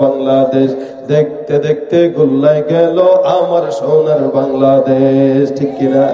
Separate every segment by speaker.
Speaker 1: বাংলাদেশ, দেখতে দেখতে গোল্লায় গেল আমার সোনার বাংলাদেশ। ঠিক কিনা?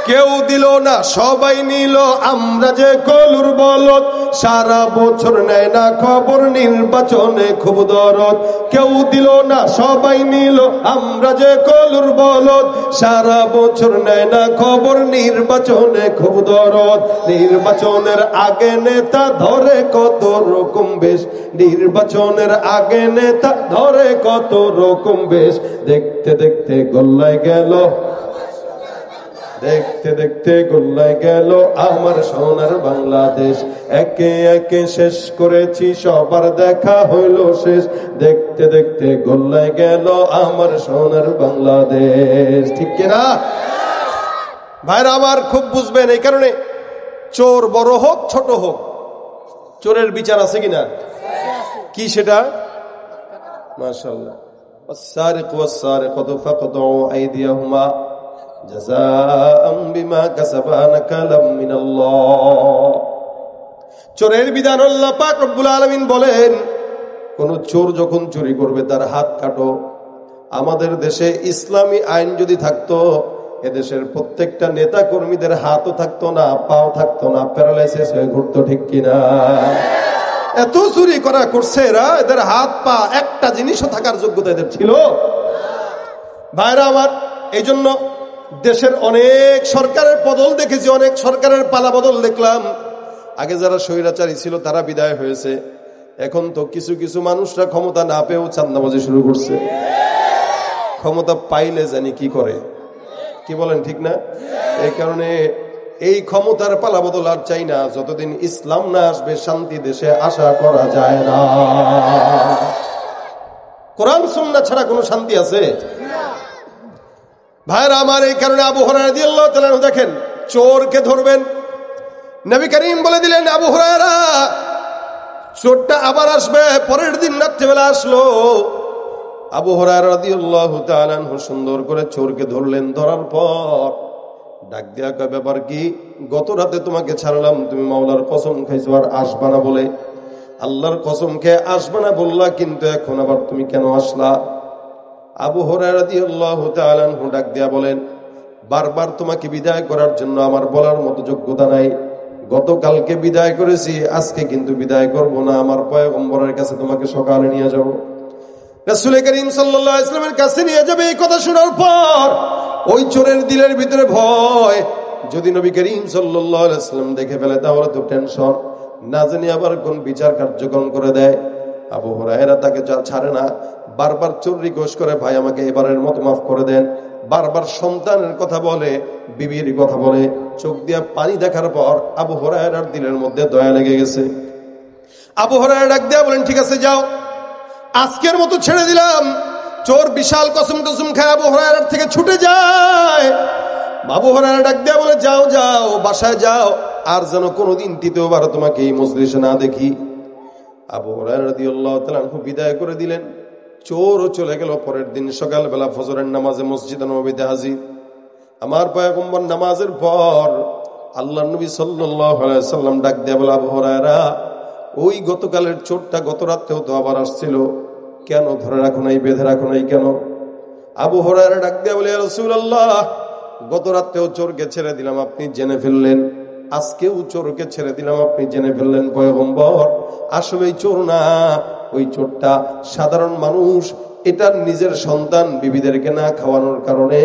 Speaker 1: কেউ দিল না সবাই নিল, আমরা যে কলুর বলদ, সারা বছর নেয় না খবর, নির্বাচনে খুব দরদ। কেউ দিল না সবাই নিল, আমরা যে কলুর বলদ, সারা বছর নেয় না খবর, নির্বাচনে খুব দরদ। নির্বাচনের আগে নেতা ধরে কত রকম বেশ, নির্বাচনের আগে নেতা ধরে কত রকম বেশ, দেখতে দেখতে গোল্লায় গেল, দেখতে দেখতে গোল্লায় গেল আমার সোনার বাংলাদেশ। একে একে শেষ করেছি, সবার দেখা হইল শেষ, দেখতে দেখতে গোল্লায় গেল আমার সোনার বাংলাদেশ। ঠিক কিনা ভাইরা আমার? খুব বুঝবেন, এই কারণে চোর বড় হোক ছোট হোক, চোরের বিচার আছে কিনা? কি সেটা? মাশাআল্লাহ। ওয়াস-সারিকু ওয়াস-সারিকাতু ফাকতু আইদিয়াহুমা জাযাআম বিমা কাসাবা নাকালাম মিনাল্লাহ। চোরের বিধান আল্লাহ পাক রব্বুল আলামিন বলেন, কোন চোর যখন চুরি করবে তার হাত কাটো। আমাদের দেশে ইসলামী আইন যদি থাকতো, এদেশের প্রত্যেকটা নেতা কর্মীদের হাতও থাকতো না, পাও থাকতো না, প্যারালাইসিস হয়ে ঘুরতো। ঠিক কিনা? এত চুরি করা করছে এরা, এদের হাত পা একটা জিনিসও থাকার যোগ্যতা এদের ছিল? ভাইরা আমার, এই জন্য দেশের অনেক সরকারের বদল দেখেছি, অনেক সরকারের পালা বদল দেখলাম। আগে যারা স্বৈরাচারী ছিল তারা বিদায় হয়েছে, এখন তো কিছু কিছু মানুষরা ক্ষমতা না পেয়েও চাঁদাবাজি শুরু করছে। ক্ষমতা পাইলে জানি কি করে, কি বলেন? ঠিক না? এই কারণে এই ক্ষমতার পালা বদল আর চাই না। যতদিন ইসলাম না আসবে শান্তি দেশে আশা করা যায় না। কোরআন সুন্নাহ ছাড়া কোনো শান্তি আছে? ভাইরা আমার, এই কারণে আবু হুরায়রা রাদিয়াল্লাহু তাআলা দেখেন, চোরকে ধরবেন, নবী করিম বলে দিলেন, আবু হুরায়রা চোরটা আবার আসবে। পরের দিন রাত্রিবেলা আসলো। আবু হুরায়রা রাদিয়াল্লাহু তাআলা সুন্দর করে চোরকে ধরলেন। ধরার পর ডাক দেয়া কয়, ব্যাপার কি? গত রাতে তোমাকে ছাড়লাম, তুমি মাওলার কসম খাইছো আর আসবা না বলে, আল্লাহর কসম খেয়ে আসবা না বললা, কিন্তু এখন আবার তুমি কেন আসলা? আবু হুরায়রা রাদিয়াল্লাহু তাআলা ডাক দেয়া বলেন, বারবার তোমাকে বিদায় করার জন্য আমার বলার মতো যোগ্যতা নাই। গতকালকে বিদায় করেছি, আজকে কিন্তু বিদায় করব না। আমার পয়গম্বরের কাছে তোমাকে সকালে নিয়ে যাব, রাসূল করিম সাল্লাল্লাহু আলাইহি ওয়াসাল্লামের কাছে নিয়ে যাবে। এই কথা শোনার পর ওই চোরের দিলের ভিতরে ভয়, যদি নবী করিম সাল্লাল্লাহু আলাইহি ওয়াসাল্লাম দেখে ফেলে তাহলে তো টেনশন, না জানি আবার কোন বিচার কার্যক্রম করে দেয়। আবু হুরায়রা তাকে ছাড়ে না, বারবার চোর রিকোয়েস্ট করে, ভাই আমাকে এবারের মতো মাফ করে দেন। বারবার সন্তানের কথা বলে, বিবির কথা বলে। চোখ দিয়া পানি দেখার পর আবু হুরায়রার দিলের মধ্যে দয়া লেগে গেছে। আবু হুরায়রা ডাক দেয়া বলেন, ঠিক আছে যাও, আজকের মতো ছেড়ে দিলাম। চোর বিশাল কসম টসম খায় আবু হুরায়রার থেকে ছুটে যায়। আবু হুরায়রা ডাক দেয়া বলে, যাও যাও, বাসায় যাও, আর যেন কোনোদিন তৃতীয়বার তোমাকে এই মজলিসে না দেখি। আবু হুরায়রা রাদিয়াল্লাহু তাআলা বিদায় করে দিলেন। চোরও চলে গেল। পরের দিন সকালবেলা ফজরের নামাজে মসজিদে নববীতে হাজির। আমার পয়গম্বর নামাজের পর আল্লাহর নবী সাল্লাল্লাহু আলাইহি সাল্লাম ডাক দেয়া বলে, আবু হুরায়রা, ওই গতকালের চোরটা গত রাতেও তো আবার আসছিল, কেন ধরে রাখো নাই, বেঁধে রাখো নাই কেন? আবু হুরায়রা ডাক দেয়া বলে, ইয়া রাসূলুল্লাহ, গত রাতেও চোরকে ছেড়ে দিলাম, আপনি জেনে ফেললেন। আজকেও চোরকে ছেড়ে দিলাম, আপনি জেনে ফেললেন। পয়গম্বর, আসলে চোর না, ওই চোরটা সাধারণ মানুষ। এটার নিজের সন্তান বিবিদেরকে না খাওয়ানোর কারণে,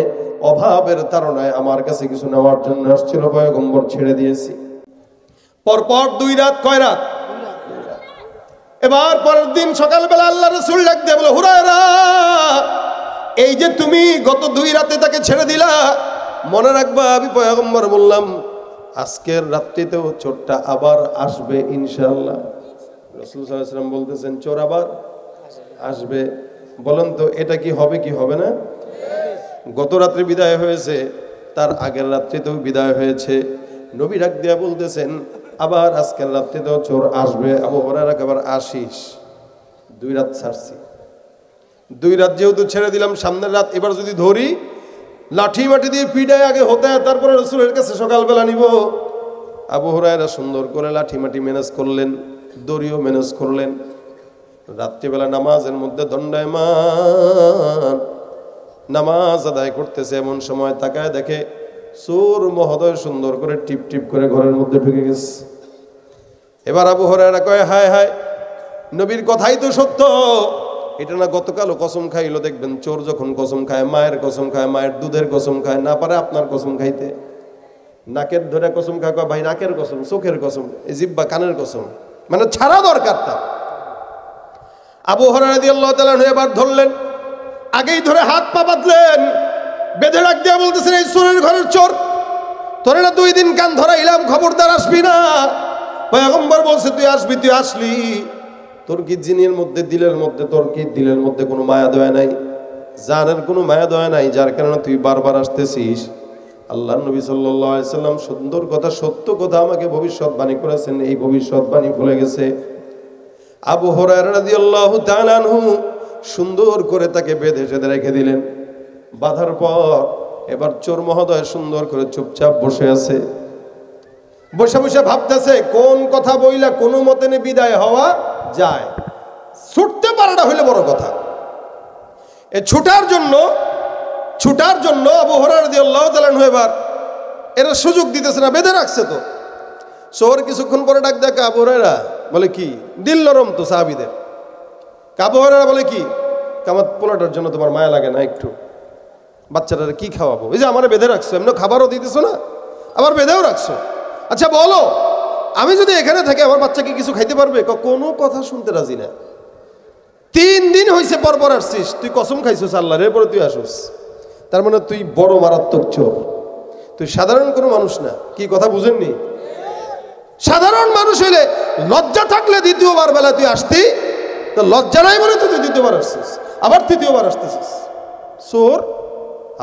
Speaker 1: অভাবের তাড়নায় আমার কাছে কিছু নেওয়ার জন্য আসছিল। পয়গম্বর ছেড়ে দিয়েছি। পরপর 2 রাত। কয় রাত? এবার পরের দিন সকালবেলা আল্লাহ রাসূল ডাক দিয়ে বলে, হুরায়রা, এই যে তুমি গত 2 রাতে তাকে ছেড়ে দিলা, মনে রাখবা আমি পয়গম্বর বললাম আজকের রাত্রিতেও চোরটা আবার আসবে ইনশাআল্লাহ। রাসূল সাল্লাল্লাহু আলাইহি ওয়াসাল্লাম বলতেছেন, চোর আবার আসবে। বলেন তো এটা কি হবে কি হবে না? গত রাত্রে বিদায় হয়েছে, তার আগের রাত্রিতেও বিদায় হয়েছে। নবী ডাক দিয়া বলতেছেন, আবার আজকের রাত্রিতেও চোর আসবে। আবু হুরায়রা আবার আসিস, 2 রাত ছাড়ছি, 2 রাত যেহেতু ছেড়ে দিলাম, সামনের রাত এবার যদি ধরি, লাঠি মাটি দিয়ে পিড়ায় আগে হতে, তারপরে রাসূলের কাছে সকালবেলা নিব। আবু হুরায়রা সুন্দর করে লাঠি মাটি ম্যানেজ করলেন, দড়িও ম্যানেজ করলেন। রাত্রিবেলা নামাজের মধ্যে দণ্ডায়মান নামাজ আদায় করতেছে, এমন সময় তাকায় দেখে চোর মহোদয় সুন্দর করে টিপ টিপ করে ঘরের মধ্যে ঢুকে গেছে। এবার আবু হুরায়রা কয়, হায় হায়, নবীর কথাই তো সত্য। এটা না গতকালও কসম খাইলো। দেখবেন চোর যখন কসম খায়, মায়ের কসম খায়, মায়ের দুধের কসম খায়, না পারে আপনার কসম খাইতে, নাকের ধরে কসম খায়, ভাই নাকের কসম, চোখের কসম, জিহ্বা কানের কসম, মানে ছাড়া দরকার তার। আবু হুরায়রা রাদিয়াল্লাহু তাআলা এবার ধরলেন, আগেই ধরে হাত পা বাঁধলেন, বেঁধে রাখ দিয়ে বলতেছেন, এই চোরের ঘরের চোর, তোরে না 2 দিন কান ধরাইলাম, খবরদার আসবি না। পয়গম্বর বলছে তুই আসবি, তুই আসলি, তোর কি জিনের মধ্যে, দিলের মধ্যে, তোর কি দিলের মধ্যে কোনো মায়া দয়া নাই, জানের কোনো মায়া দয়া নাই, যার কারণে তুই বারবার আসতেছিস। আল্লাহ নবী সাল্লাল্লাহু আলাইহি সাল্লাম সুন্দর কথা, সত্য কথা আমাকে ভবিষ্যৎবাণী করেছেন, এই ভবিষ্যৎবাণী ভুলে গেছে। আবু হুরায়রা রাদিয়াল্লাহু তাআলা আনহু সুন্দর করে তাকে বেঁধে সেদে রেখে দিলেন। বাঁধার পর এবার চোর মহোদয় সুন্দর করে চুপচাপ বসে আছে, বসে বসে ভাবতেছে কোন কথা বইলা কোনো মতে বিদায় হওয়া যায়। ছুটতে পারাটা হইলে বড় কথা। এ ছুটার জন্য আবু হুরায়রা রাদিয়াল্লাহু তাআলা আনহু এবার এরা সুযোগ দিতেছে না, বেঁধে রাখছে তো। চোর কিছুক্ষণ পরে ডাক দেখে, আবু হুরায়রা বলে কি, দিল নরম তো সাহাবীদের। আবু হুরায়রা বলে কি, আমার পোলাটার জন্য তোমার মায়া লাগে না একটু? বাচ্চাটারে কি খাওয়াবো? এই যে আমারে বেঁধে রাখছো, এমনি খাবারও দিতেছো না, আবার বেঁধেও রাখছো। আচ্ছা বলো, আমি যদি এখানে থাকি আমার বাচ্চাকে কিছু খাইতে পারবে? কোনো কথা শুনতে রাজি না। 3 দিন হয়েছে পরপর আসছিস, তুই কসম খাইছিস আল্লাহর, এরপরে তুই আসিস, তার মানে তুই বড় মারাত্মক চোর, তুই সাধারণ কোনো মানুষ না। কি কথা বুঝেননি? সাধারণ মানুষ হইলে লজ্জা থাকলে দ্বিতীয়বার বেলা তুই আসতি, তো লজ্জা নাই বলে তুই দ্বিতীয়বার আসছিস, আবার তৃতীয়বার আসতেছিস। চোর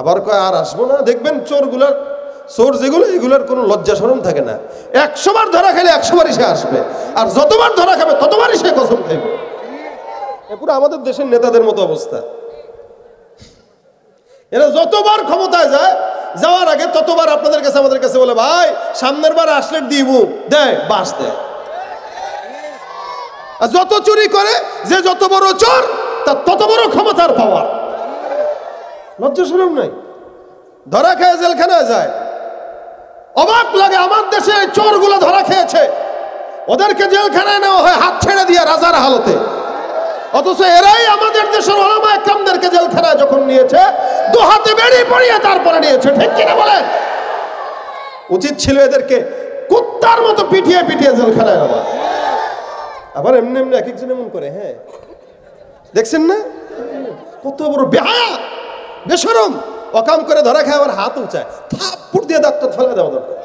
Speaker 1: আবার কয় আর আসবো না। দেখবেন চোর যেগুলো, এগুলোর কোনো লজ্জা শরম থাকে না। 100 বার ধরা খেলে 100 বারই সে আসবে, আর যতবার ধরা খাবে ততবারই সে কসম খাইবে। পুরো আমাদের দেশের নেতাদের মতো অবস্থা। এরা যতবার ক্ষমতায় যায়, যাওয়ার আগে ততবার আপনাদের কাছে আমাদের কাছে বলে, ভাই সামনের বার আসলে দিব, দেয় বাস দেয়। আর যত চুরি করে, যে যত বড় চোর, তার তত বড় ক্ষমতার পাওয়ার। লজ্জা শরম নাই, ধরা খেয়ে জেলখানায় যায়। অবাক লাগে, আমার দেশে চোরগুলো ধরা খেয়েছে, ওদেরকে জেলখানায় নেওয়া হয় হাত ছেড়ে দিয়ে রাজার হালতে, অথচ এরাই আমাদের দেশের ওলামা একরামদেরকে জেলখানায় যখন নিয়েছে, 2 হাতে বেড়ি পড়িয়ে তারপরে নিয়েছে। ঠিক কিনা বলেন? উচিত ছিল এদেরকে কুত্তার মতো পিটিয়ে পিটিয়ে জেলখানায় নেওয়া। আবার এমনি এমনি এক একজন এমন করে, হ্যাঁ দেখছেন না কত বড় বেহায়া বেশরম, অকাম করে ধরা খায়, আবার হাত উঁচায়, থাপ্পড় দিয়ে দাঁত ফেলে দেওয়া দরকার।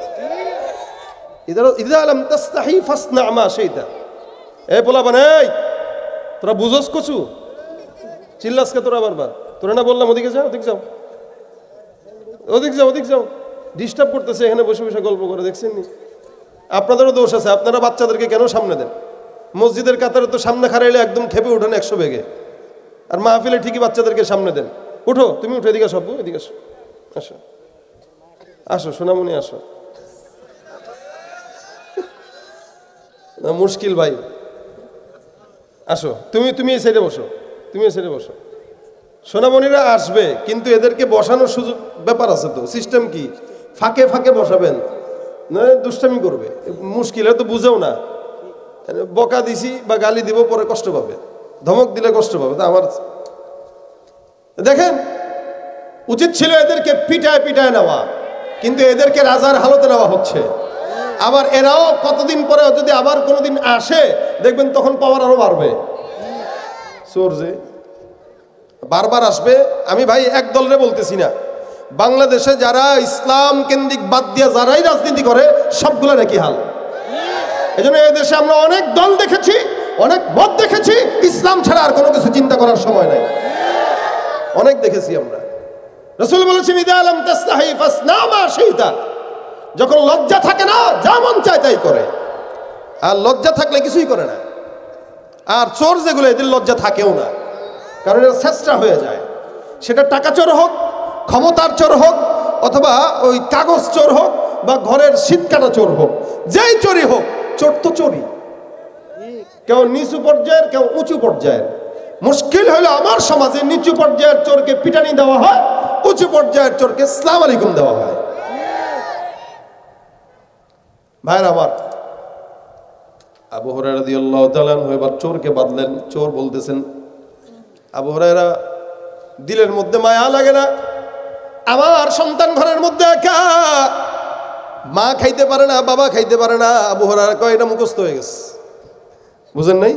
Speaker 1: ইদা লাম তাস্তাহি ফাসনা মা শাইতা। এই পোলা বানাই, তোরা বুঝোস কচু, চিল্লাসকে তোরা বারবার, তোরা না বললাম ওদিকে যাও, ওদিক যাও, ওদিক যাও, ওদিক যাও, ডিস্টার্ব করতেছে এখানে বসে বসে গল্প করে। দেখছেন নি? আপনাদেরও দোষ আছে, আপনারা বাচ্চাদেরকে কেন সামনে দেন? মসজিদের কাতারে তো সামনে খারাইলে একদম খেপে উঠেন 100 বেগে, আর মাহফিলে ঠিকই বাচ্চাদেরকে সামনে দেন। উঠো, তুমি উঠো, এদিকে সব, এদিকে আসো, আসো আসো সোনামণি আসো। মুশকিল ভাই, আসো, তুমি এই সাইডে বসো, তুমি এই সাইডে বসো। সোনামণিরা আসবে, কিন্তু এদেরকে বসানোর সুযোগ ব্যাপার আছে তো। সিস্টেম কি, ফাঁকে ফাঁকে বসাবেন, না দুষ্টামি করবে, মুশকিল, তো বুঝেও না। বকা দিছি বা গালি দিব, পরে কষ্ট পাবে, ধমক দিলে কষ্ট পাবে। তা আমার দেখেন, উচিত ছিল এদেরকে পিটায় পিটায় নেওয়া, কিন্তু এদেরকে রাজার হালতে নেওয়া হচ্ছে। আবার এরাও কতদিন পরে যদি আবার কোনোদিন আসে, দেখবেন তখন পাওয়ার আরো বাড়বে। চোর যে বারবার আসবে। আমি ভাই এক দলরে বলতেছি না, বাংলাদেশে যারা ইসলাম কেন্দ্রিক বাদ দিয়ে যারাই রাজনীতি করে, সবগুলো একই হাল। এই জন্য এই দেশে আমরা অনেক দল দেখেছি, অনেক মত দেখেছি, ইসলাম ছাড়া আর কোনো কিছু চিন্তা করার সময় নাই। অনেক দেখেছি আমরা। রাসূল বলেছেন, ইদা লাম তাস্তাহি ফাসনা মা শাইতা। যখন লজ্জা থাকে না, যা মন চায় তাই করে, আর লজ্জা থাকলে কিছুই করে না। আর চোর যেগুলো, এদের লজ্জা থাকেও না, কারণ এরা চেষ্টা হয়ে যায়। সেটা টাকা চোর হোক, ক্ষমতার চোর হোক, অথবা ওই কাগজ চোর হোক, বা ঘরের শীত কাটা চোর হোক, যেই চোরই হোক, চোর তো চোরই। কেউ নিচু পর্যায়ের, কেউ উঁচু পর্যায়ের। মুশকিল হলো আমার সমাজে নিচু পর্যায়ের চোরকে পিটানি দেওয়া হয়, উঁচু পর্যায়ের চোরকে আসসালামু আলাইকুম দেওয়া হয়। ভাইরা আমার, আবু হুরায়রা রাদিয়াল্লাহু তাআলা আনহু এবার চোরকে বাঁধলেন। চোর বলতেছেন, আবু হুরায়রা দিলের মধ্যে মায়া লাগে না? আমার সন্তান ঘরের মধ্যে একা, মা খাইতে পারে না, বাবা খাইতে পারে না। আবু হুরায়রা কয় এটা মুখস্থ হয়ে গেছে, বুঝেন নাই?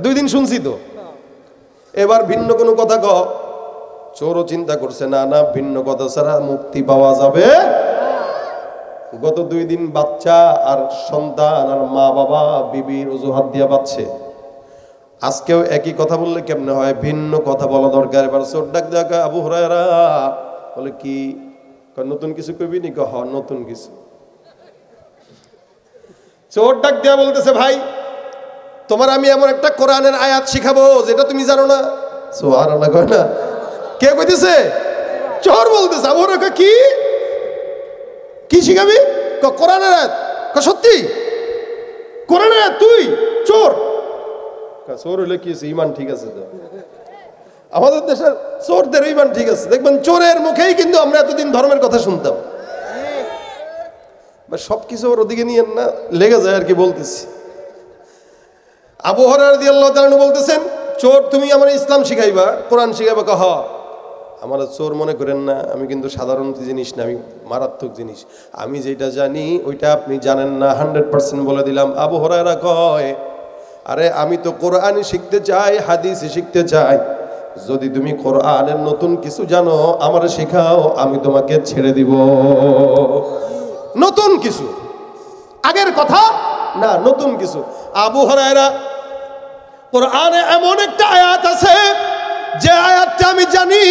Speaker 1: 2 দিন শুনছি তো, এবার ভিন্ন কোনো কথা ক। চোরও চিন্তা করছে, না না, ভিন্ন কথা ছাড়া মুক্তি পাওয়া যাবে। গত 2 দিন বাচ্চা আর সন্তান আর মা বাবা বিবির অজুহাত দিয়া বাঁচছে, আজকেও একই কথা বললে কেমনে হয়? ভিন্ন কথা বলা দরকার। এবার চোর ডাক দেখা, আবু হুরায়রা বলে কি, নতুন কিছু কইবি নি? হ, নতুন কিছু। চোর ডাক দেয়া বলতেছে, ভাই তোমার আমি এমন একটা কোরআনের আয়াত শিখাবো যেটা তুমি জানো না। সুবহানাল্লাহ কয় না? কে কইতেছে? চোর বলতেছে। আবু হুরায়রা কি কি শিখাবি? কোরআনের আয়াত। সত্যি কোরআনের আয়াত? তুই চোর? চোর হইলে কি হয়েছে? ইমান ঠিক আছে তো? আমাদের দেশের চোরদের ইমান ঠিক আছে। দেখবেন চোরের মুখেই কিন্তু আমরা এতদিন ধর্মের কথা শুনতাম। সবকিছু ওর ওদিকে নিয়ে না লেগে যায় আর কি বলতেছি। আবু হুরায়রা রাদিয়াল্লাহু তাআলা বলতেছেন, চোর তুমি আমার ইসলাম শিখাইবা, কোরআন শিখাইবা? কহ, আমার চোর মনে করেন না, আমি কিন্তু সাধারণ জিনিস না, আমি মারাত্মক জিনিস। আমি যেটা জানি ওইটা আপনি জানেন না, 100% বলে দিলাম। আবু হুরায়রা কয়, আরে আমি তো কোরআনই শিখতে চাই, হাদিসই শিখতে চাই। যদি তুমি কোরআনের নতুন কিছু জানো আমার শেখাও, আমি তোমাকে ছেড়ে দিব। নতুন কিছু, আগের কথা না, নতুন কিছু। আবু হুরায়রা, কোরআনে এমন একটা আয়াত আছে যে আয়াতটা আমি জানি,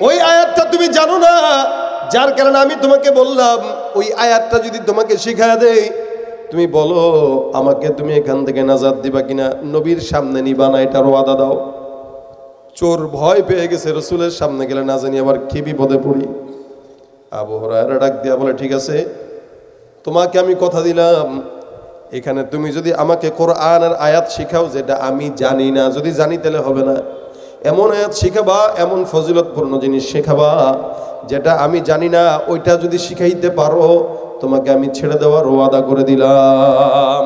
Speaker 1: ওই আয়াতটা তুমি জানো না, যার কারণে আমি তোমাকে বললাম ওই আয়াতটা যদি তোমাকে শিখায় দেই, তুমি বলো আমাকে তুমি এখান থেকে নাজাত দিবা কিনা, নবীর সামনে নিবা না, এটার ওয়াদা দাও। চোর ভয় পেয়ে গেছে, রাসূলের সামনে গেলে না জানি আবার কি বিপদে পড়ি। আবু হুরায়রা ডাক দিয়া বলে, ঠিক আছে, তোমাকে আমি কথা দিলাম, এখানে তুমি যদি আমাকে কোরআনের আয়াত শিখাও যেটা আমি জানি না, যদি জানি তাহলে হবে না, এমন আয়াত শিখাবা, এমন ফজিলতপূর্ণ জিনিস শেখাবা যেটা আমি জানি না, ওইটা যদি শিখাইতে পারো তোমাকে আমি ছেড়ে দেওয়ার ওয়াদা করে দিলাম।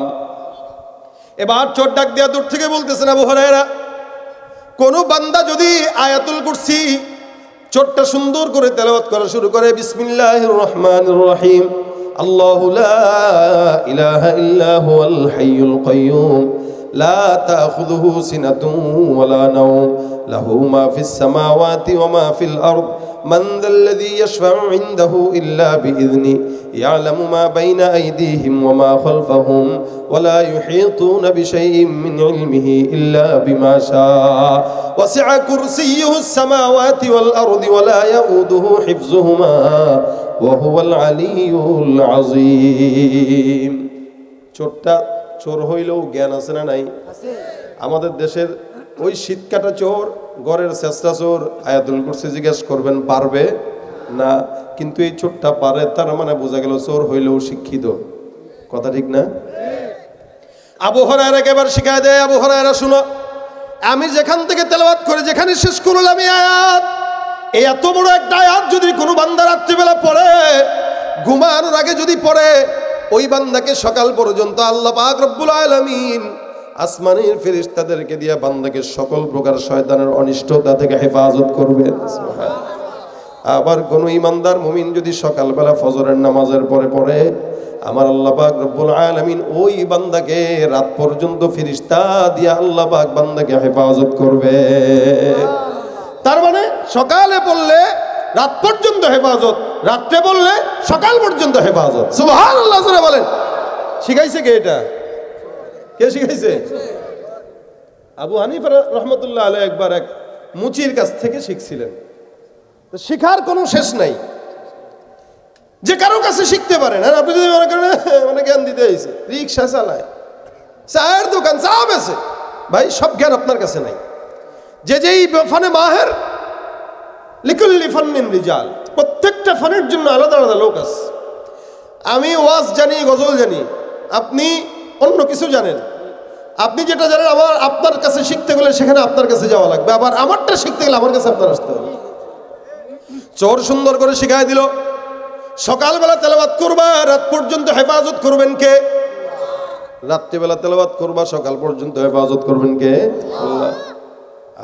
Speaker 1: এবার চোর ডাক দিয়া দূর থেকে বলতেছেন, আবু হুরায়রা, কোন বান্দা যদি আয়াতুল কুরসি চোরটা সুন্দর করে তেলাওয়াত করা শুরু করে, বিসমিল্লাহির রহমানির রহিম, আল্লাহু লা ইলাহা ইল্লা হুয়াল হাইয়ুল কাইয়্যুম লা তাখুযুহু সিনাতুন ওয়ালা নাওম লাহু মা ফিস সামাওয়াতি ওয়া মা ফিল আরদ মান যাল্লাযী ইয়াশফা'ু ইনদাহু ইল্লা বিইযনি ইয়ালামু মা বাইনা আইদিহিম ওয়া মা খালফাহুম ওয়া লা ইউহীতুনা বিশাইইন মিন ইলমিহি ইল্লা বিমা শাআ ওয়াসি'a কুরসিয়্যুহুস সামাওয়াতি ওয়াল আরদি ওয়া লা ইয়াউদুহু হিফযুহুমা ওয়া হুয়াল আলিয়্যুল আযীম। চোরটা চোর হইলেও জ্ঞান আছে না নাই? আমাদের দেশের ওই শীতকাটা চোর, ঘরের চেষ্টা চোর, আয়াতুল কুরসি জিজ্ঞেস করবেন পারবে না, কিন্তু এই চোরটা পারে, তার মানে বোঝা গেল চোর হইলেও শিক্ষিত। কথা ঠিক না? আবু হুরায়রাকে এবার শিখায় দেয়, আবু হুরায়রা শুনো, আমি যেখান থেকে তেলাওয়াত করে যেখানে শেষ করলাম এই আয়াত, এই এত বড় একটা আয়াত যদি কোনো বান্দা রাত্রিবেলা পড়ে, ঘুমানোর আগে যদি পড়ে, ওই বান্দাকে সকাল পর্যন্ত আল্লাহ পাক রব্বুল আলামিন আসমানের ফেরেশতাদেরকে দিয়ে বান্দাকে সকল প্রকার শয়তানের অনিষ্টতা থেকে হেফাজত করবে। আবার কোন ইমানদার মুমিন যদি সকালবেলা ফজরের নামাজের পরে পড়ে, আমার আল্লাহ পাক রব্বুল আলামিন ওই বান্দাকে রাত পর্যন্ত ফেরেশতা দিয়ে আল্লাহ পাক বান্দাকে হেফাজত করবে। তার মানে সকালে পড়লে রাত পর্যন্ত হেফাজত, রাত্রে বললে সকাল পর্যন্ত হেফাজত। সুবহানাল্লাহ বলেন। শিখাইছে কে? এটা কে শিখাইছে? আবু হানিফা রহমতুল্লাহ আলাইহি একবার এক মুচির কাছ থেকে শিখছিলেন। শিখার কোনো শেষ নাই, যে কারো কাছে শিখতে পারেন। আর আপনি যদি মনে করেন মানে জ্ঞান দিতে হয়েছে, রিক্সা চালায়, চায়ের দোকান, চা বেচে, ভাই সব জ্ঞান আপনার কাছে নাই। যে যেই ফানে মাহের, লিকুল্লি ফান্নিন রিজাল, প্রত্যেকটা ফানের জন্য আলাদা আলাদা লোক আছে। আমি ওয়াজ জানি, গজল জানি, আপনি অন্য কিছু জানেন, আপনি যেটা জানেন আপনার কাছে শিখতে গেলে সেখানে আপনার কাছে যাওয়া লাগবে, আবার আমারটা শিখতে গেলে আমার কাছে আপনার আসতে হবে। চোর সুন্দর করে শিখাই দিল, সকালবেলা তেলাওয়াত করবা, রাত পর্যন্ত হেফাজত করবেন কে? রাত্রিবেলা তেলাওয়াত করবা, সকাল পর্যন্ত হেফাজত করবেন কে? আল্লাহ।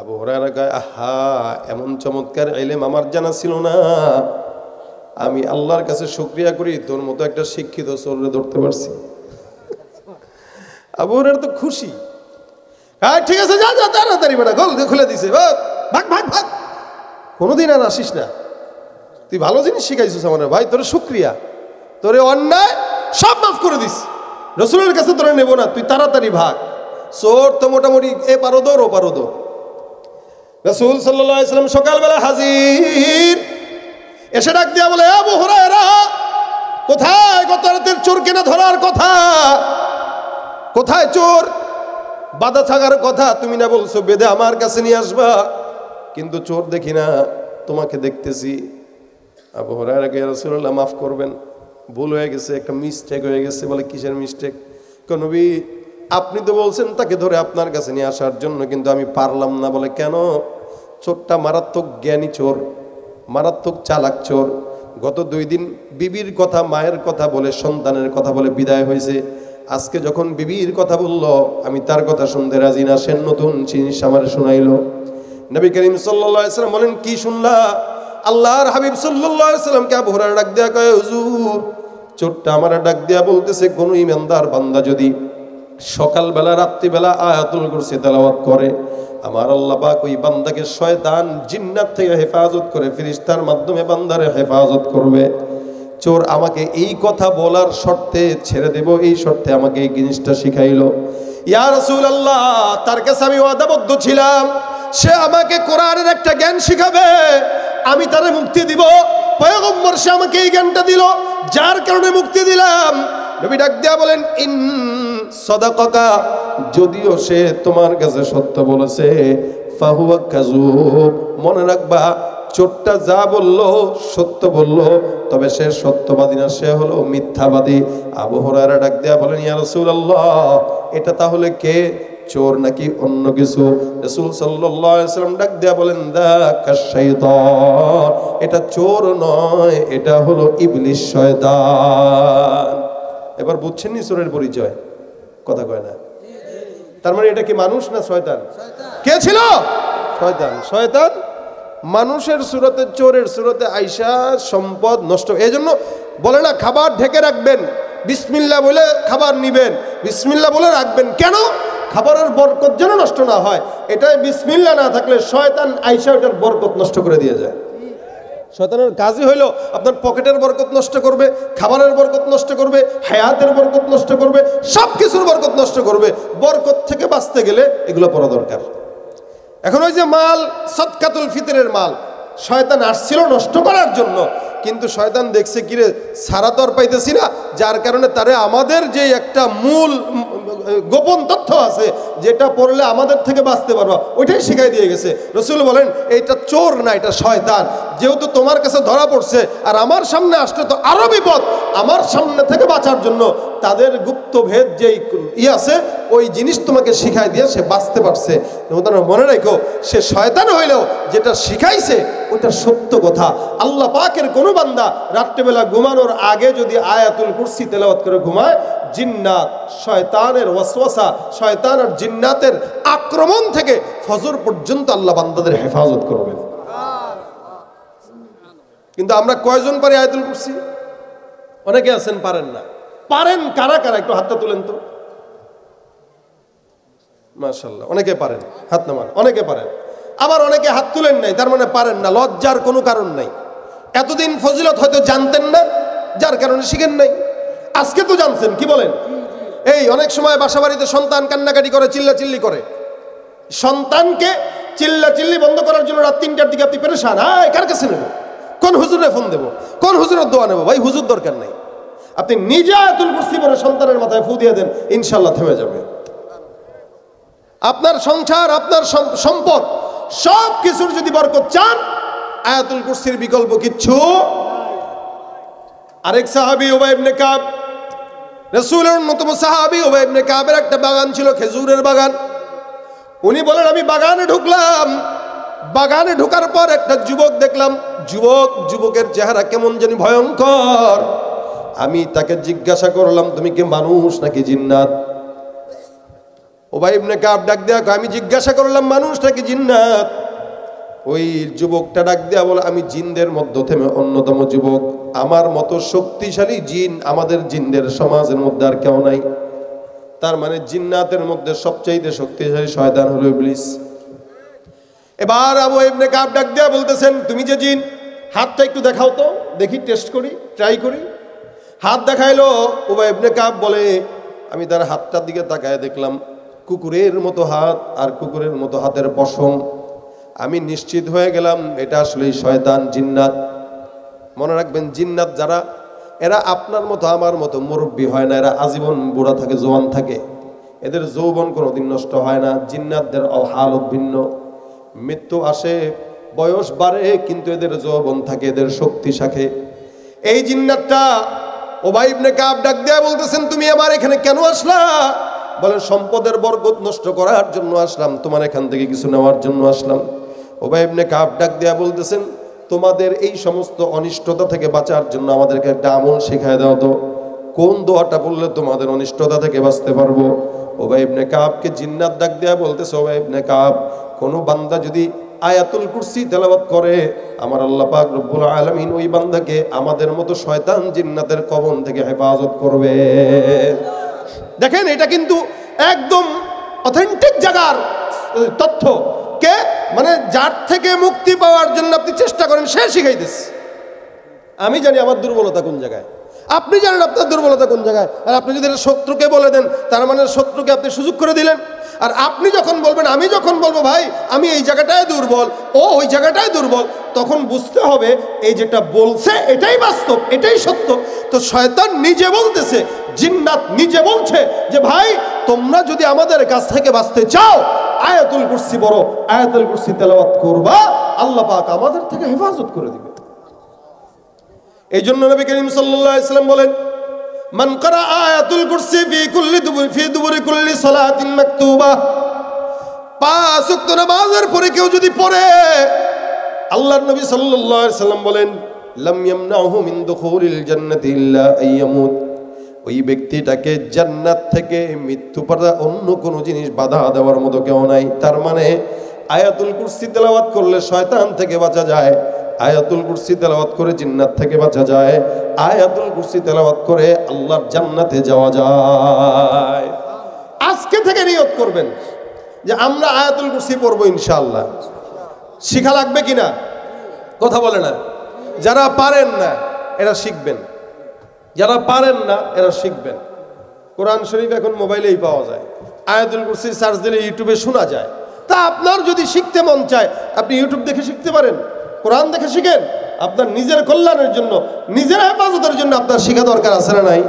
Speaker 1: আবু হুরায়রা কয়, আহা, এমন চমৎকার ইলম আমার জানা ছিল না। আমি আল্লাহর কাছে শুকরিয়া করি তোর মতো একটা শিক্ষিত চোররে ধরতে পারছি। আবু হুরায়রা তো খুশি। হ্যাঁ ঠিক আছে, যা যা তাড়াতাড়ি বেটা, গোল খুলে দিছে, ভাগ ভাগ ভাগ, কোনোদিন আর আসিস না। তুই ভালো জিনিস শিখাইছিস আমার ভাই, তোর শুকরিয়া, তোরে অন্যায় সব মাফ করে দিস, রসুলের কাছে তোরে নেবো না, তুই তাড়াতাড়ি ভাগ। চোর তো মোটামুটি এ পারো দৌড় ও পারো দৌড়। রাসূল সাল্লাল্লাহু আলাইহি ওয়াসাল্লাম সকালবেলা হাজির, এসে ডাক দিয়া বলে, আবু হুরায়রা, কোথায় গত রাতের চোর কেনা ধরার কথা? কোথায় চোর? বাধা থাকার কথা তুমি না বলছো বেঁধে আমার কাছে নিয়ে আসবা, কিন্তু চোর দেখি না, তোমাকে দেখতেছি। আবু হুরায়রা কে, ইয়া রাসূলুল্লাহ মাফ করবেন, ভুল হয়ে গেছে, একটা মিস্টেক হয়ে গেছে। বলে কিসের মিস্টেক? নবী আপনি তো বলছেন তাকে ধরে আপনার কাছে নিয়ে আসার জন্য, কিন্তু আমি পারলাম না। বলে কেন? চোরটা মারাত্মক জ্ঞানী চোর, মারাত্মক চালাক চোর। গত 2 দিন বিবির কথা, মায়ের কথা বলে, সন্তানের কথা বলে বিদায় হয়েছে। আজকে যখন বিবির কথা বলল, আমি তার কথা শুনতে রাজি না, সে নতুন জিনিস আমার শোনাইলো। নবী করিম সাল্লাল্লাহু আলাইহি ওয়াসাল্লাম বলেন, কি শুনলা? আল্লাহর হাবিব সাল্লাল্লাহু আলাইহি ওয়াসাল্লামকে আবু হুরায়রা ডাক দেয়া কয়, হুজুর, চোরটা আমার ডাক দেয়া বলতেছে, কোন ইমানদার বান্দা যদি সকালবেলা রাত্রিবেলা আয়াতুল কুরসি তেলাওয়াত করে, আমার আল্লাহ পাক ওই বান্দাকে শয়তান জিন্নাত থেকে হেফাজত করে, ফেরেশতার মাধ্যমে বান্দারে হেফাজত করবে। চোর আমাকে এই কথা বলার শর্তে ছেড়ে দেব, এই শর্তে আমাকে এই জিনিসটা শিখাইলো। ইয়া রাসূলুল্লাহ, তার কাছে আমি ওয়াদাবদ্ধ ছিলাম, সে আমাকে কোরআনের একটা জ্ঞান শিখাবে, আমি তারে মুক্তি দিব। পয়গম্বর সে আমাকে এই জ্ঞানটা দিল, যার কারণে মুক্তি দিলাম। নবী ডাক দিয়া বলেন, ইন সাদাকাকা, যদিও সে তোমার কাছে সত্য বলেছে, ফাহুয়া কাযুব, মনে রাখবা চোরটা যা বললো সত্য বললো, তবে সে সত্যবাদী না, সে হলো মিথ্যাবাদী। আবু হুরায়রা ডাক দিয়া বলেন, ইয়া রাসূলুল্লাহ, এটা তাহলে কে, চোর নাকি অন্য কিছু? রাসূল সাল্লাল্লাহু আলাইহি ওয়াসাল্লাম ডাক দিয়া বলেন, দাকা শাইতান, এটা চোর নয়, এটা হলো ইবলিস, শয়তান। এবার বুঝছেন নি চোরের পরিচয়? কথা কয় না। তার মানে এটা কি মানুষ না শয়তান? কে ছিল? শয়তান। শয়তান মানুষের সুরতে, চোরের সুরতে আইসা সম্পদ নষ্ট। এই জন্য বলে না, খাবার ঢেকে রাখবেন, বিসমিল্লাহ বলে খাবার নিবেন, বিসমিল্লাহ বলে রাখবেন। কেন? খাবারের বরকত যেন নষ্ট না হয়। এটাই বিসমিল্লাহ না থাকলে শয়তান আইসা ওটার বরকত নষ্ট করে দিয়ে যায়। শয়তানের কাজই হইলো আপনার পকেটের বরকত নষ্ট করবে, খাবারের বরকত নষ্ট করবে, হায়াতের বরকত নষ্ট করবে, সব কিছুর বরকত নষ্ট করবে। বরকত থেকে বাঁচতে গেলে এগুলো পড়া দরকার। এখন ওই যে মাল, সদকাতুল ফিতরের মাল, শয়তান আসছিল নষ্ট করার জন্য, কিন্তু শয়তান দেখছে কিরে সারা তো আর পাইতেছি না, যার কারণে তারে আমাদের যে একটা মূল গোপন তথ্য আছে, যেটা পড়লে আমাদের থেকে বাঁচতে পারবা, ওইটাই শিখাই দিয়ে গেছে। রাসূল বলেন, এইটা চোর না, এটা শয়তান। যেহেতু তোমার কাছে ধরা পড়ছে আর আমার সামনে আসলে তো আরো বিপদ, আমার সামনে থেকে বাঁচার জন্য তাদের গুপ্ত ভেদ যেই আছে, ওই জিনিস তোমাকে শিখাই দিয়ে সে বাঁচতে পারছে। মনে রাখো, সে শয়তান হইলেও যেটা শিখাইছে ওটা সত্য কথা। আল্লাহ পাকের কোন বান্দা রাত্রেবেলা ঘুমানোর আগে যদি আয়াতুল কুরসি তেলাওয়াত করে ঘুমায়, জিন্নাত, শয়তানের ওয়াসওয়াসা, শয়তান আর জিন্নাতের আক্রমণ থেকে ফজর পর্যন্ত আল্লাহ বান্দাদের হেফাজত করবেন। কিন্তু আমরা কয়জন পারি আয়াতুল কুরসি? অনেকে আছেন পারেন না। পারেন কারা কারা? একটু হাতটা তুলেন তো। মাশাআল্লাহ, অনেকে পারেন, হাত নামান। অনেকে পারেন, আবার অনেকে হাত তুলেন নাই, তার মানে পারেন না। লজ্জার কোনো কারণ নাই। এতদিন ফজিলত হয়তো জানতেন না, যার কারণে শিখেন নাই। আজকে তো জানছেন, কি বলেন? এই অনেক সময় বাসা বাড়িতে সন্তান কান্নাকাটি করে, চিল্লাচিল্লি করে। সন্তানকে চিল্লাচিল্লি বন্ধ করার জন্য রাত 3টার দিকে আপনি পেরেশান, কার কাছে নেব, কোন হুজুরে ফোন দেবো, কোন হুজুরের দোয়া নেবো? ভাই হুজুর দরকার নাই, আপনি নিজে আয়াতুল কুরসি পড়ে সন্তানের মাথায় ফু দিয়ে দেন, ইনশাআল্লাহ থেমে যাবে। আপনার সংসার, আপনার সম্পদ, সব কিছুর যদি বরকত চান, আয়াতুল কুরসির বিকল্প কিচ্ছু। আরেক সাহাবী উবাই ইবনে কাব রাসূলের অন্যতম সাহাবী উবাই ইবনে কাবের একটা বাগান ছিল, খেজুরের বাগান। উনি বলেন আমি বাগানে ঢুকলাম, বাগানে ঢোকার পর একটা যুবক দেখলাম, যুবকের চেহারা কেমন জানি ভয়ঙ্কর। আমি তাকে জিজ্ঞাসা করলাম তুমি কি মানুষ নাকি জিন্নাত? উবাই ইবনে কাব ডাক দেয়া আমি জিজ্ঞাসা করলাম মানুষ নাকি জিন্নাত? ওই যুবকটা ডাক দেয়া বলে আমি জিনদের মধ্য থেকে অন্যতম যুবক, আমার মতো শক্তিশালী জিন আমাদের জিনদের সমাজের মধ্যে আর কেউ নাই। তার মানে জিন্নাতের মধ্যে সবচাইতে শক্তিশালী শয়তান হলো ইবলিস। এবার আবু ইবনে কাব ডাক দেয়া বলতেছেন তুমি যে জিন, হাতটা একটু দেখাও তো দেখি, টেস্ট করি, ট্রাই করি। হাত দেখাইলো। উবাই ইবনে কাব বলে আমি তার হাতটার দিকে তাকায় দেখলাম কুকুরের মতো হাত আর কুকুরের মতো হাতের পশম। আমি নিশ্চিত হয়ে গেলাম এটা আসলেই শয়তান, জিন্নাত। মনে রাখবেন জিন্নাত যারা, এরা আপনার মতো আমার মতো মুরব্বী হয় না, এরা আজীবন বুড়া থাকে, জোয়ান থাকে, এদের যৌবন কোনোদিন নষ্ট হয় না। জিন্নাতদের হালত ভিন্ন, মৃত্যু আসে, বয়স বাড়ে, কিন্তু এদের যৌবন থাকে, এদের শক্তি থাকে। এই জিন্নাতটা উবাই ইবনে কাব ডাক দেয়া বলতেছেন তুমি আমার এখানে কেন আসলা? বলেন সম্পদের বরকত নষ্ট করার জন্য আসলাম, তোমার এখান থেকে কিছু নেওয়ার জন্য আসলাম। উবাই ইবনে কাব ডাক দেয়া বলতেছেন তোমাদের এই সমস্ত অনিষ্টতা থেকে বাঁচার জন্য আমাদেরকে একটা আমল শেখায় দাও তো, কোন দোয়াটা বললে তোমাদের অনিষ্টতা থেকে বাঁচতে পারবো? উবাই ইবনে কাবকে জিন্নাত ডাক দেয়া বলতেছে উবাই ইবনে কাব, কোন বান্দা যদি আয়াতুল কুরসি তেলাওয়াত করে আমার আল্লাহ পাক রব্বুল আলামিন ওই বান্দাকে আমাদের মতো শয়তান জিন্নাতের কবল থেকে হেফাজত করবে। দেখেন এটা কিন্তু একদম অথেন্টিক জায়গার তথ্য। কে মানে যার থেকে মুক্তি পাওয়ার জন্য আপনি চেষ্টা করেন সে শিখাইতেছে। আমি জানি আমার দুর্বলতা কোন জায়গায়, আপনি জানেন আপনার দুর্বলতা কোন জায়গায়। আর আপনি যদি শত্রুকে বলে দেন তার মানে শত্রুকে আপনি সুযোগ করে দিলেন। আর আপনি যখন বলবেন, আমি যখন বলবো ভাই আমি এই জায়গাটায় দুর্বল, ও ওই জায়গাটায় দুর্বল, তখন বুঝতে হবে এই যেটা বলছে এটাই বাস্তব, এটাই সত্য। তো শয়তান নিজে বলতেছে, জিন্নাত নিজে বলছে যে ভাই তোমরা যদি আমাদের কাছ থেকে বাঁচতে চাও আয়াতুল কুরসি পড়ো, আয়াতুল কুরসি তেলাওয়াত করবা, আল্লাহ পাক আমাদের থেকে হেফাজত করে দিবে। এই জন্য নবী করিম সাল্লাল্লাহু আলাইহি ওয়াসাল্লাম বলেন মান ক্বারা আয়াতুল কুরসি ফি দুবুরি কুল্লি সালাতিন মাকতুবা, 5 ওয়াক্ত নামাজের পরে কেউ যদি পড়ে, আল্লাহর নবী সাল্লাল্লাহু আলাইহি ওয়াসাল্লাম বলেন লাম ইয়ামনাহু মিন দুখুলিল জান্নাতি ইল্লা আইয়ামুত, ওই ব্যক্তিটাকে জান্নাত থেকে মৃত্যু ছাড়া অন্য কোনো জিনিস বাধা দেওয়ার মতো কেউ নাই। তার মানে আয়াতুল কুরসি তেলাওয়াত করলে শয়তান থেকে বাঁচা যায়, আয়াতুল কুরসি তেলাওয়াত করে জিন্নাত থেকে বাঁচা যায়, আয়াতুল কুরসি তেলাওয়াত করে আল্লাহর জান্নাতে যাওয়া যায়। আজকে থেকে নিয়ত করবেন যে আমরা আয়াতুল কুরসি পড়বো ইনশাআল্লাহ। শিখা লাগবে কিনা কথা বলে না? যারা পারেন না এরা শিখবেন, যারা পারেন না এরা শিখবেন। কোরআন শরীফ এখন মোবাইলেই পাওয়া যায়, আয়াতুল কুরসি সার্চ দিলে ইউটিউবে শোনা যায়। তা আপনার যদি শিখতে মন চায় আপনি ইউটিউব দেখে শিখতে পারেন, কোরআন দেখে শিখেন। আপনার নিজের কল্যাণের জন্য, নিজের হেফাজতের জন্য আপনার শিখা দরকার আছে না নাই?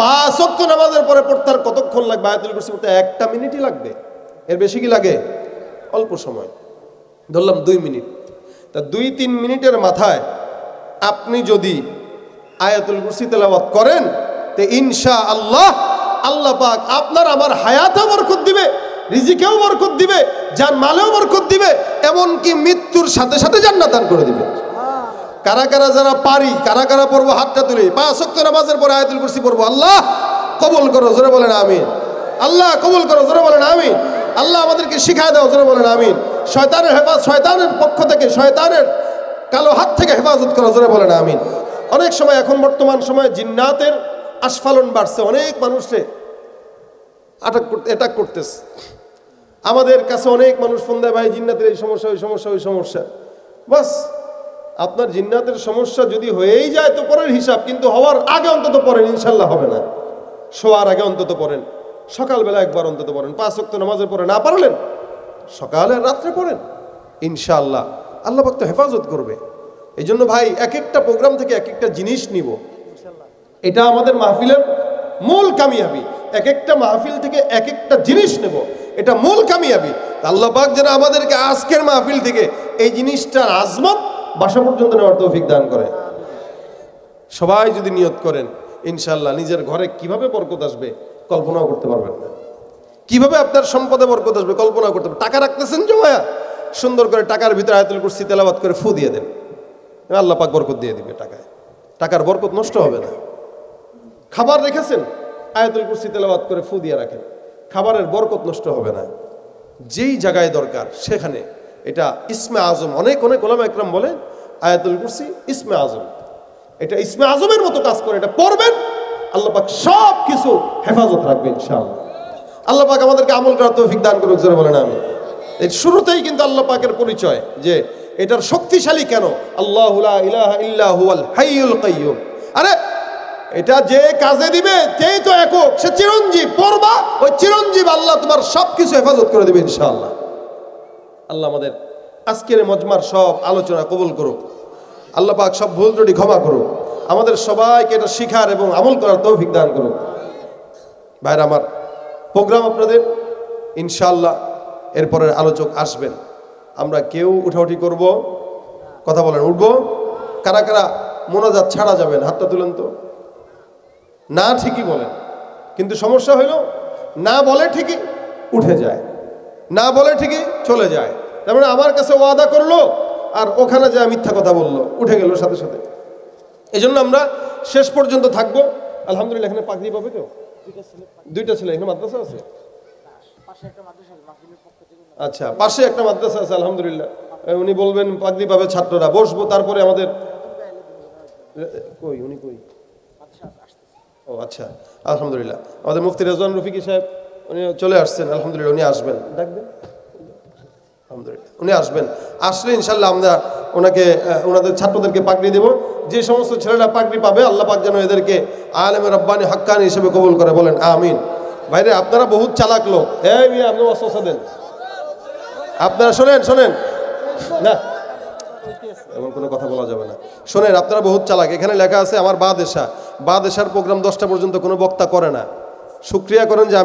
Speaker 1: 5 ওয়াক্ত নামাজের পরে পড়তে আর কতক্ষণ লাগবে? আয়াতুল কুরসি পড়তে 1টা মিনিটই লাগবে, এর বেশি কি লাগে? অল্প সময়, ধরলাম 2 মিনিট। তা 2-3 মিনিটের মাথায় আপনি যদি আয়াতুল কুরসি তেলাওয়াত করেন তে ইনশাআল্লাহ আল্লাহ পাক আপনার আমার হায়াতেও বরকত দিবে, রিজিকেও বরকত দিবে, জান মালেও বরকত দিবে, এমনকি মৃত্যুর সাথে সাথে জান্নাত দান করে দিবে। কারা কারা যারা পারি, কারা কারা পড়বো হাতটা তুলি। 5 ওয়াক্ত নামাজের পরে আয়াতুল কুরসি পড়বো। আল্লাহ কবুল করো, জোরে বলেন আমিন। আল্লাহ কবুল করো, জোরে বলেন আমিন। আল্লাহ আমাদেরকে শিখায় দাও, জোরে বলেন আমিন। শয়তানের হেফাজত, শয়তানের পক্ষ থেকে, শয়তানের কালো হাত থেকে হেফাজত করো, জোরে বলেন আমিন। অনেক সময় এখন বর্তমান সময়ে জিন্নাতের আস্ফালন বাড়ছে, অনেক মানুষে অ্যাটাক করতেছে। আমাদের কাছে অনেক মানুষ ফোন দেয় ভাই জিন্নাতের এই সমস্যা, ওই সমস্যা, ওই সমস্যা। বাস আপনার জিন্নাতের সমস্যা যদি হয়েই যায় তো পরের হিসাব, কিন্তু হওয়ার আগে অন্তত পড়েন, ইনশাল্লাহ হবে না। শোয়ার আগে অন্তত পড়েন, সকালবেলা একবার অন্তত পড়েন। 5 ওয়াক্ত নামাজের পরে না পারলেন সকালে রাত্রে পড়েন, ইনশাআল্লাহ আল্লাহ পাক তো হেফাজত করবে। এই জন্য ভাই এক একটা প্রোগ্রাম থেকে এক একটা জিনিস নিব, এটা আমাদের মাহফিলের মূল কামিয়াবি। এক একটা মাহফিল থেকে এক একটা জিনিস নেব, এটা মূল কামিয়াবি। আল্লাহ পাক যেন আমাদেরকে আজকের মাহফিল থেকে এই জিনিসটার আজমত বাসা পর্যন্ত নেওয়ার তৌফিক দান করে। সবাই যদি নিয়ত করেন ইনশাল্লাহ নিজের ঘরে কিভাবে বরকত আসবে কল্পনাও করতে পারবেন না। কিভাবে আপনার সম্পদে বরকত আসবে কল্পনা করতে পারবেন। টাকা রাখতেছেন জমায়া, সুন্দর করে টাকার ভিতরে আয়াতুল কুরসি তেলাওয়াত করে ফু দিয়ে দেন, আল্লাহ পাক বরকত দিয়ে দিবে টাকায়, টাকার বরকত নষ্ট হবে না। খাবার রেখেছেন, আয়াতুল কুরসি তেলাওয়াত করে ফু দিয়ে রাখেন, খাবারের বরকত নষ্ট হবে না। যেই জায়গায় দরকার সেখানে, এটা ইসমে আজম। অনেক ওলামা একরাম বলেন আয়াতুল কুরসি ইসমে আজম, এটা ইসমে আজমের মতো কাজ করে। এটা পড়বেন, আল্লাহ পাক সব কিছু হেফাজত রাখবে ইনশাআল্লাহ। আল্লাহ পাক আমাদেরকে আমল করার তৌফিক দান করুক, জোরে বলেন আমিন। এর শুরুতেই কিন্তু আল্লাহ পাকের পরিচয় যে এটার শক্তিশালী কেন, আল্লাহু লা ইলাহা ইল্লা হুয়াল হাইয়ুল কাইয়্যুম। আরে এটা যে কাজে দিবে সেই তো একক, সে চিরঞ্জীব। পড়বা, ওই চিরঞ্জীব আল্লাহ তোমার সবকিছু হেফাজত করে দেবে ইনশাআল্লাহ। আল্লাহ আমাদের আজকের মজমার সব আলোচনা কবুল করুক, আল্লাহ পাক সব ভুল ত্রুটি ক্ষমা করুক, আমাদের সবাইকে এটা শিখার এবং আমল করার তৌফিক দান করুক। ভাইরা আমার, প্রোগ্রাম আপনাদের ইনশাআল্লাহ, এরপরের আলোচক আসবেন। আমরা কেউ উঠাউঠি করব, কথা বলেন, উঠবো। কারা কারা মোনাজাত ছাড়া যাবেন হাতটা তুলেন তো। না ঠিকই বলেন, কিন্তু সমস্যা হইল না বলে ঠিকই উঠে যায়, না বলে ঠিকই চলে যায়। তার মানে আমার কাছে ওয়াদা করলো আর ওখানে যা মিথ্যা কথা বললো, উঠে গেল সাথে সাথে। এই জন্য আমরা শেষ পর্যন্ত থাকবো। আলহামদুলিল্লাহ, এখানে পাগড়ি পাবে কেউ? দুইটা ছেলে এখানে মাদ্রাসা আছে। আচ্ছা, পাশে একটা মাদ্রাসা আছে, আলহামদুলিল্লাহ। উনি বলবেন পাগড়ি পাবে ছাত্ররা, বসবো। তারপরে আমাদের কই, উনি কই? ও আচ্ছা, আলহামদুলিল্লাহ। আমাদের মুফতি রেজওয়ান রফিকি সাহেব উনি চলে আসছেন, আলহামদুলিল্লাহ। উনি আসবেন, ডাকবেন, আলহামদুলিল্লাহ উনি আসবেন। আসলে ইনশাল্লাহ আমরা ওনাকে, ওনাদের ছাত্রদেরকে পাগড়ি দেব। যে সমস্ত ছেলেরা পাগড়ি পাবে আল্লাহ পাক যেন এদেরকে আলেমে রব্বানি হাক্কানি হিসেবে কবুল করে, বলেন আমিন। ভাইরে, আপনারা বহুত চালাক লোক। এই মিয়া, আপনি ওয়াসওয়াসা দেন। আপনারা শোনেন না, এমন কোনো কথা বলা যাবে না। শোনেন, আপনারা বহুত চালাক। এখানে লেখা আছে আমার বাদেশার প্রোগ্রাম 10টা পর্যন্ত কোনো বক্তা করে না। শুকরিয়া করেন যে